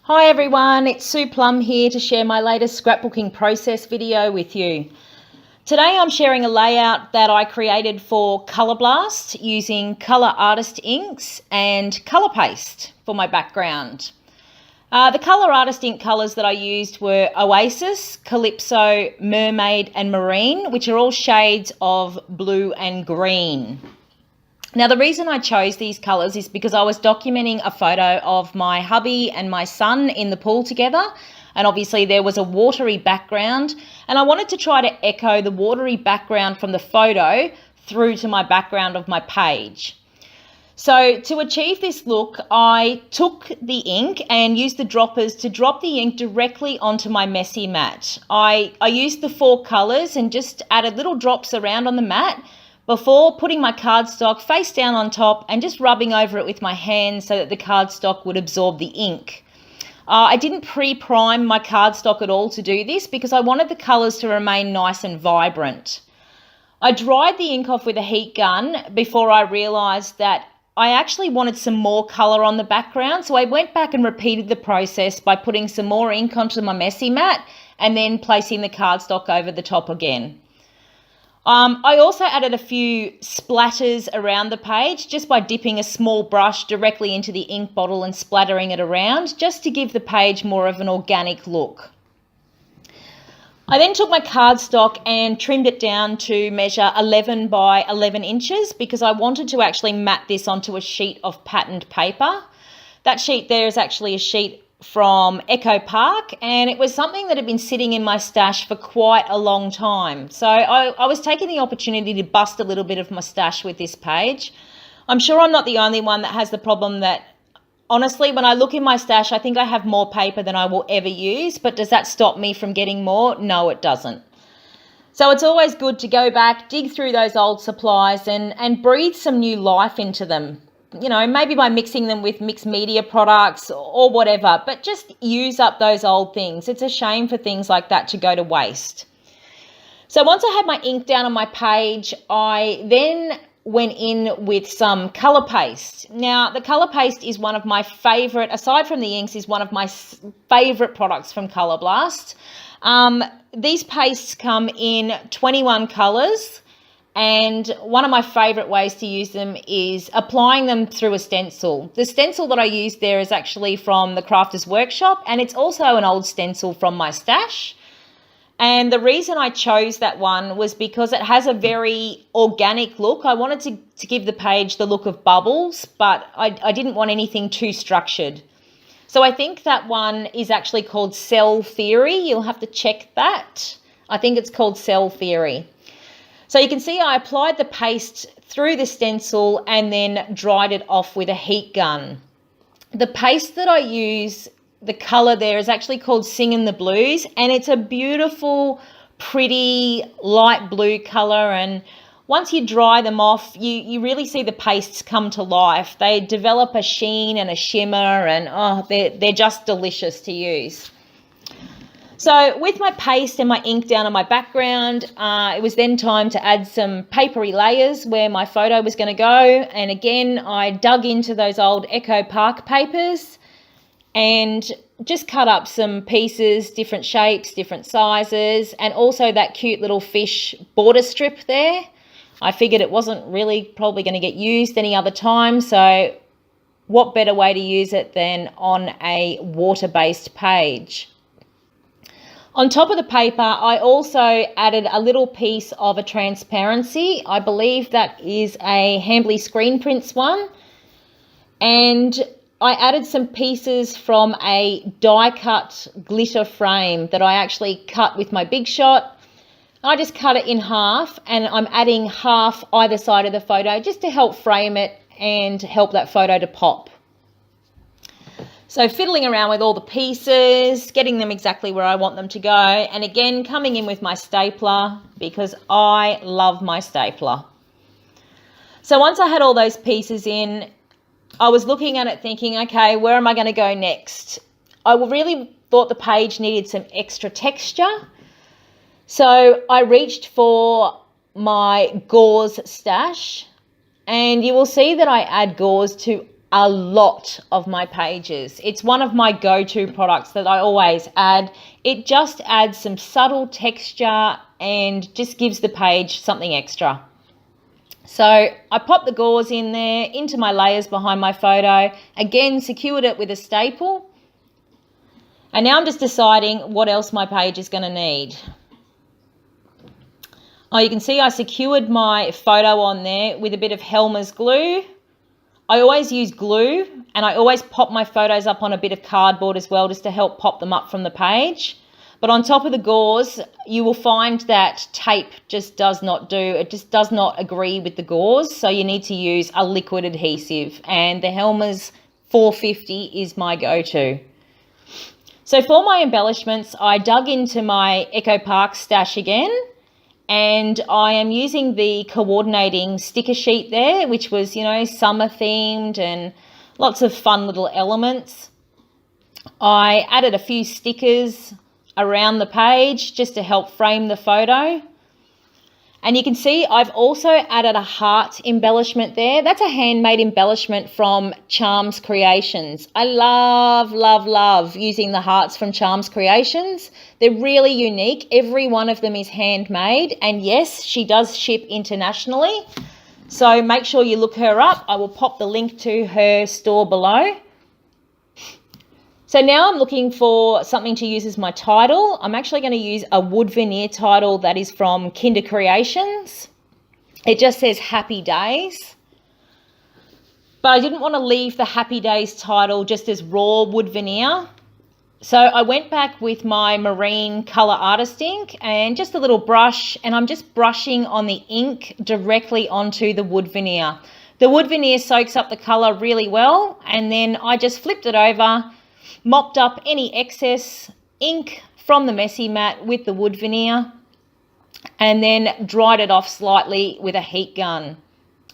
Hi everyone, it's Sue Plum here to share my latest scrapbooking process video with you. Today I'm sharing a layout that I created for Colour Blast using Colour Artist inks and colour paste for my background. The Colour Artist ink colours that I used were Oasis, Calypso, Mermaid and Marine, which are all shades of blue and green. Now, the reason I chose these colours is because I was documenting a photo of my hubby and my son in the pool together, and obviously there was a watery background, and I wanted to try to echo the watery background from the photo through to my background of my page. So to achieve this look, I took the ink and used the droppers to drop the ink directly onto my messy mat. I used the 4 colours and just added little drops around on the mat before putting my cardstock face down on top and just rubbing over it with my hands so that the cardstock would absorb the ink. I didn't pre-prime my cardstock at all to do this because I wanted the colours to remain nice and vibrant. I dried the ink off with a heat gun before I realised that I actually wanted some more colour on the background, so I went back and repeated the process by putting some more ink onto my messy mat and then placing the cardstock over the top again. I also added a few splatters around the page just by dipping a small brush directly into the ink bottle and splattering it around just to give the page more of an organic look. I then took my cardstock and trimmed it down to measure 11 by 11 inches because I wanted to actually mat this onto a sheet of patterned paper. That sheet there is actually a sheet from Echo Park, and it was something that had been sitting in my stash for quite a long time. So I was taking the opportunity to bust a little bit of my stash with this page. I'm sure I'm not the only one that has the problem that, honestly, when I look in my stash, I think I have more paper than I will ever use, but does that stop me from getting more? No, it doesn't. So it's always good to go back, dig through those old supplies and breathe some new life into them. You know, maybe by mixing them with mixed media products or whatever, but just use up those old things. It's a shame for things like that to go to waste. So once I had my ink down on my page, I then went in with some colour paste. Now, the colour paste is one of my favourite, aside from the inks, is one of my favourite products from Colour Blast. These pastes come in 21 colours. And one of my favourite ways to use them is applying them through a stencil. The stencil that I used there is actually from the Crafters Workshop, and it's also an old stencil from my stash. And the reason I chose that one was because it has a very organic look. I wanted to give the page the look of bubbles, but I didn't want anything too structured. So I think that one is actually called Cell Theory. You'll have to check that. I think it's called Cell Theory. So you can see I applied the paste through the stencil and then dried it off with a heat gun. The paste that I use, the colour there is actually called Singin' the Blues, and it's a beautiful, pretty light blue colour, and once you dry them off, you really see the pastes come to life. They develop a sheen and a shimmer, and they're just delicious to use. So with my paste and my ink down on my background, it was then time to add some papery layers where my photo was going to go. And again, I dug into those old Echo Park papers and just cut up some pieces, different shapes, different sizes, and also that cute little fish border strip there. I figured it wasn't really probably going to get used any other time, so what better way to use it than on a water-based page. On top of the paper, I also added a little piece of a transparency. I believe that is a Hambly Screen Prints one. And I added some pieces from a die-cut glitter frame that I actually cut with my Big Shot. I just cut it in half, and I'm adding half either side of the photo just to help frame it and help that photo to pop. So fiddling around with all the pieces, getting them exactly where I want them to go, and again coming in with my stapler because I love my stapler. So once I had all those pieces in, I was looking at it thinking, okay, where am I going to go next? I really thought the page needed some extra texture. So I reached for my gauze stash, and you will see that I add gauze to a lot of my pages. It's one of my go-to products that I always add. It just adds some subtle texture and just gives the page something extra. So I popped the gauze in there into my layers behind my photo, again secured it with a staple, and now I'm just deciding what else my page is going to need. Oh, you can see I secured my photo on there with a bit of Helmer's glue. I always use glue, and I always pop my photos up on a bit of cardboard as well, just to help pop them up from the page. But on top of the gauze, you will find that tape just does not agree with the gauze. So you need to use a liquid adhesive, and the Helmer's 450 is my go-to. So for my embellishments, I dug into my Echo Park stash again, and I am using the coordinating sticker sheet there, which was, you know, summer themed and lots of fun little elements. I added a few stickers around the page just to help frame the photo. And you can see I've also added a heart embellishment there. That's a handmade embellishment from Charms Creations. I love, love, love using the hearts from Charms Creations. They're really unique. Every one of them is handmade. And yes, she does ship internationally. So make sure you look her up. I will pop the link to her store below. So now I'm looking for something to use as my title. I'm actually going to use a wood veneer title that is from Kinder Creations. It just says Happy Days. But I didn't want to leave the Happy Days title just as raw wood veneer. So I went back with my marine colour artist ink and just a little brush, and I'm just brushing on the ink directly onto the wood veneer. The wood veneer soaks up the colour really well, and then I just flipped it over, mopped up any excess ink from the messy mat with the wood veneer, and then dried it off slightly with a heat gun.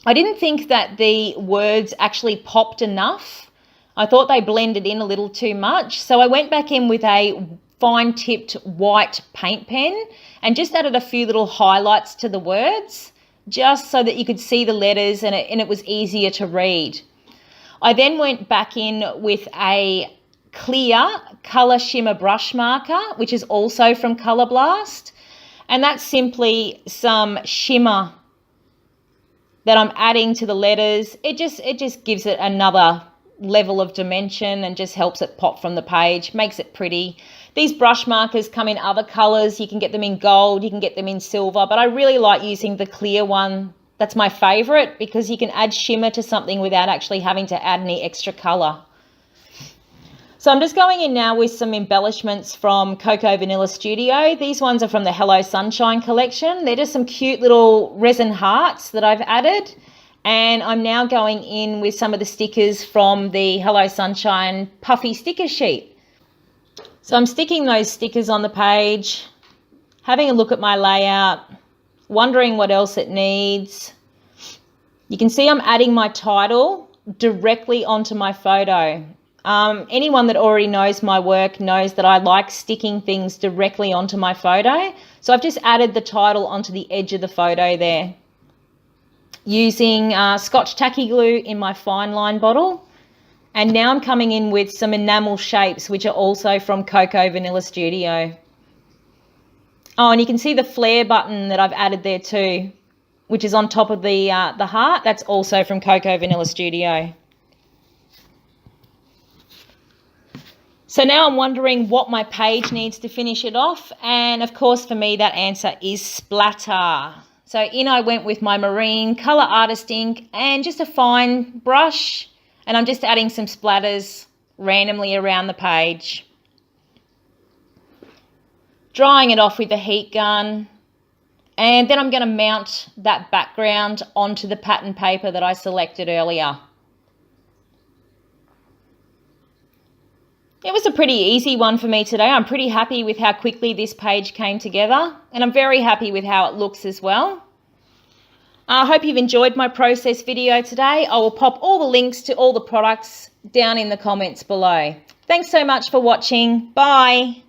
I didn't think that the words actually popped enough. I thought they blended in a little too much. So I went back in with a fine tipped white paint pen and just added a few little highlights to the words, just so that you could see the letters and it was easier to read. I then went back in with a clear colour shimmer brush marker, which is also from Colour Blast, and that's simply some shimmer that I'm adding to the letters. It just gives it another level of dimension and just helps it pop from the page, makes it pretty. These brush markers come in other colours. You can get them in gold, you can get them in silver, but I really like using the clear one. That's my favourite because you can add shimmer to something without actually having to add any extra colour. So I'm just going in now with some embellishments from Cocoa Vanilla Studio. These ones are from the Hello Sunshine collection. They're just some cute little resin hearts that I've added. And I'm now going in with some of the stickers from the Hello Sunshine puffy sticker sheet. So I'm sticking those stickers on the page, having a look at my layout, wondering what else it needs. You can see I'm adding my title directly onto my photo. Anyone that already knows my work knows that I like sticking things directly onto my photo. So I've just added the title onto the edge of the photo there, using Scotch Tacky Glue in my fine line bottle. And now I'm coming in with some enamel shapes, which are also from Cocoa Vanilla Studio. Oh, and you can see the flare button that I've added there too, which is on top of the heart. That's also from Cocoa Vanilla Studio. So now I'm wondering what my page needs to finish it off. And of course, for me, that answer is splatter. So in I went with my marine colour artist ink and just a fine brush. And I'm just adding some splatters randomly around the page. Drying it off with a heat gun. And then I'm going to mount that background onto the pattern paper that I selected earlier. It was a pretty easy one for me today. I'm pretty happy with how quickly this page came together, and I'm very happy with how it looks as well. I hope you've enjoyed my process video today. I will pop all the links to all the products down in the comments below. Thanks so much for watching. Bye.